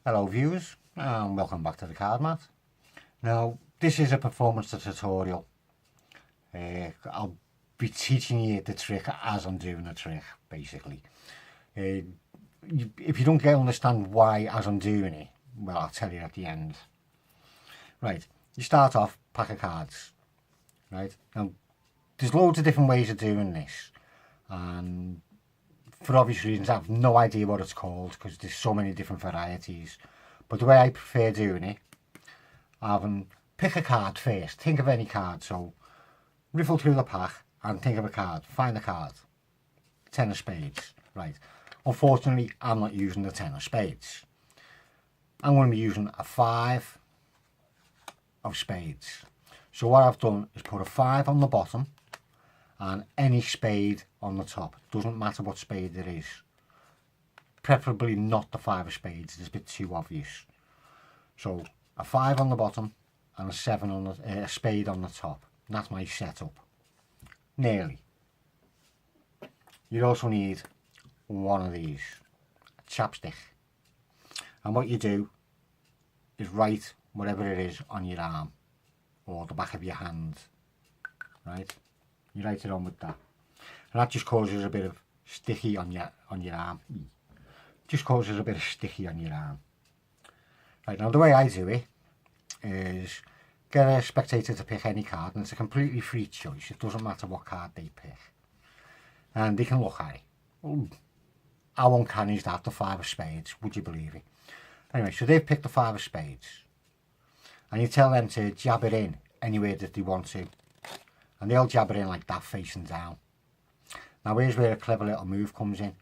Hello viewers, and welcome back to the Card Mat. Now this is a performance tutorial. I'll be teaching you the trick as I'm doing the trick, basically. If you don't understand why as I'm doing it, well, I'll tell you at the end. Right, you start off, pack of cards. Right, now there's loads of different ways of doing this, and for obvious reasons I have no idea what it's called because there's so many different varieties. But the way I prefer doing it, pick a card first, think of any card. So riffle through the pack and think of a card, find the card. 10 of spades. Right, unfortunately I'm not using the 10 of spades. I'm going to be using a 5 of spades. So what I've done is put a 5 on the bottom and any spade on the top. Doesn't matter what spade it is. Preferably not the 5 of spades, it's a bit too obvious. So a 5 on the bottom and a 7 on a spade on the top. And that's my setup. Nearly. You also need one of these, a chapstick. And what you do is write whatever it is on your arm or the back of your hand. Right? You write it on with that. And that just causes a bit of sticky on your arm. Just causes a bit of sticky on your arm. Right, now the way I do it is get a spectator to pick any card, and it's a completely free choice. It doesn't matter what card they pick. And they can look at it. Ooh, how uncanny is that, the 5 of spades? Would you believe it? Anyway, so they've picked the 5 of spades. And you tell them to jab it in anywhere that they want to. And they'll jab it in like that, facing down. Now here's where a clever little move comes in.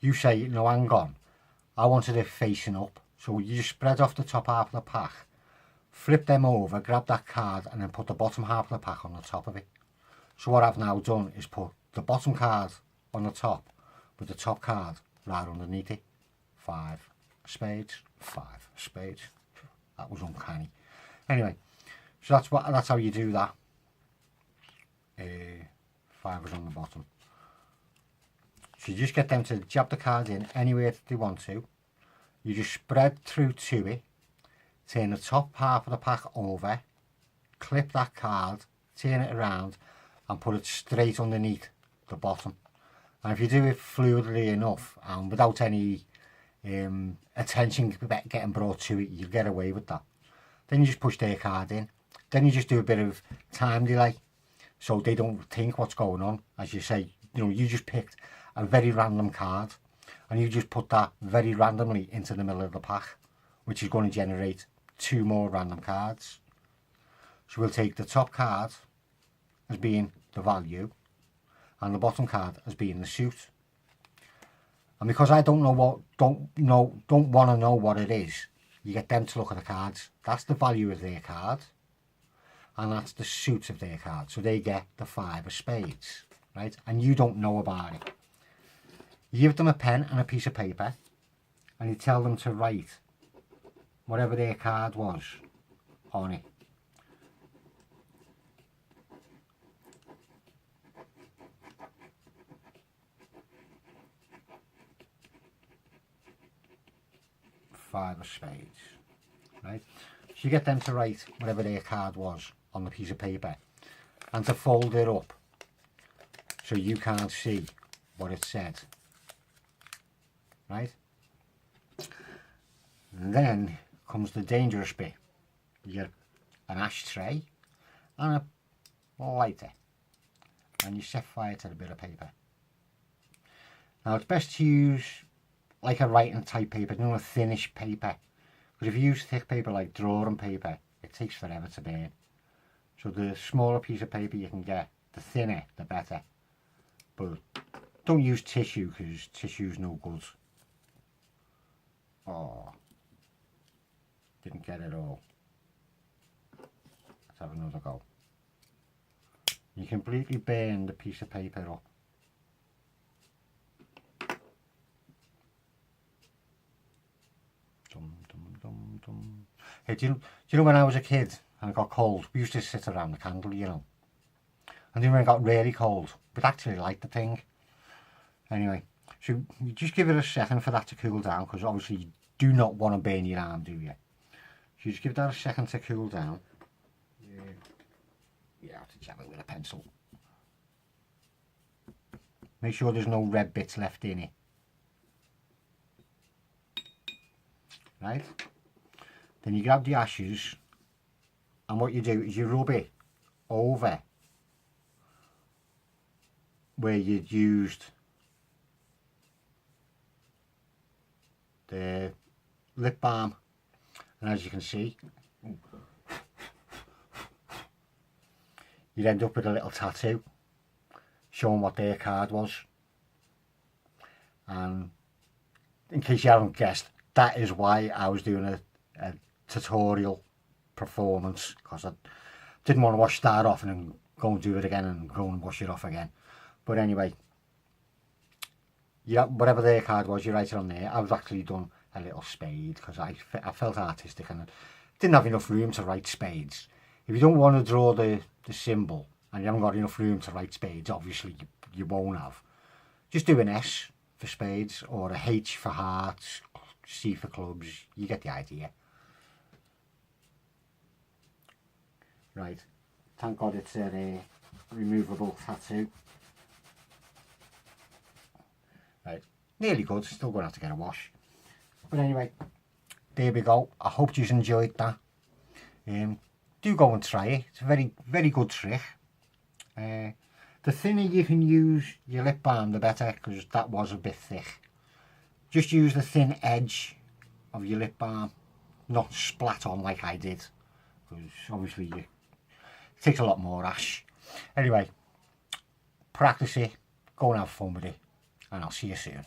You say, no, hang on, I wanted it facing up. So you just spread off the top half of the pack, flip them over, grab that card and then put the bottom half of the pack on the top of it. So what I've now done is put the bottom card on the top with the top card right underneath it. 5 spades, 5 spades. That was uncanny. Anyway, so that's how you do that. 5 is on the bottom. So you just get them to jab the card in anywhere that they want to. You just spread through to it, turn the top half of the pack over, clip that card, turn it around and put it straight underneath the bottom. And if you do it fluidly enough and without any attention getting brought to it, you get away with that. Then you just push their card in. Then you just do a bit of time delay so they don't think what's going on. As you say, you just picked a very random card and you just put that very randomly into the middle of the pack, which is going to generate 2 more random cards. So we'll take the top card as being the value and the bottom card as being the suit. And because I don't want to know what it is, you get them to look at the cards. That's the value of their card and that's the suit of their card. So they get the 5 of spades, right? And you don't know about it. You give them a pen and a piece of paper and you tell them to write whatever their card was on it. Five of spades, right? So you get them to write whatever their card was on the piece of paper and to fold it up so you can't see what it said. Right? And then comes the dangerous bit. You get an ashtray and a lighter and you set fire to the bit of paper. Now it's best to use like a writing type paper, a thinnish paper, because if you use thick paper like drawing paper, it takes forever to burn. So the smaller piece of paper you can get, the thinner the better. But don't use tissue because tissue's no good. Oh, didn't get it all. Let's have another go. You completely burn the piece of paper up. Hey, do you know when I was a kid and it got cold, we used to sit around the candle, And then when it got really cold, we'd actually like the thing. Anyway, so you just give it a second for that to cool down, because obviously do not want to burn your arm, do you? So you just give that a second to cool down. You have to jam it with a pencil. Make sure there's no red bits left in it. Right? Then you grab the ashes, and what you do is you rub it over where you'd used the lip balm, and as you can see, you'd end up with a little tattoo showing what their card was. And in case you haven't guessed, that is why I was doing a tutorial performance, because I didn't want to wash that off and then go and do it again and go and wash it off again. But anyway, yeah, whatever their card was, you write it on there. I've actually done a little spade because I felt artistic and I didn't have enough room to write spades. If you don't want to draw the symbol and you haven't got enough room to write spades, obviously you won't have. Just do an S for spades or a H for hearts, C for clubs. You get the idea. Right, thank God it's a removable tattoo. Right, nearly good, still going to have to get a wash. But anyway, there we go. I hope you enjoyed that. Do go and try it. It's a very, very good trick. The thinner you can use your lip balm, the better, because that was a bit thick. Just use the thin edge of your lip balm, not splat on like I did, because obviously it takes a lot more ash. Anyway, practice it, go and have fun with it, and I'll see you soon.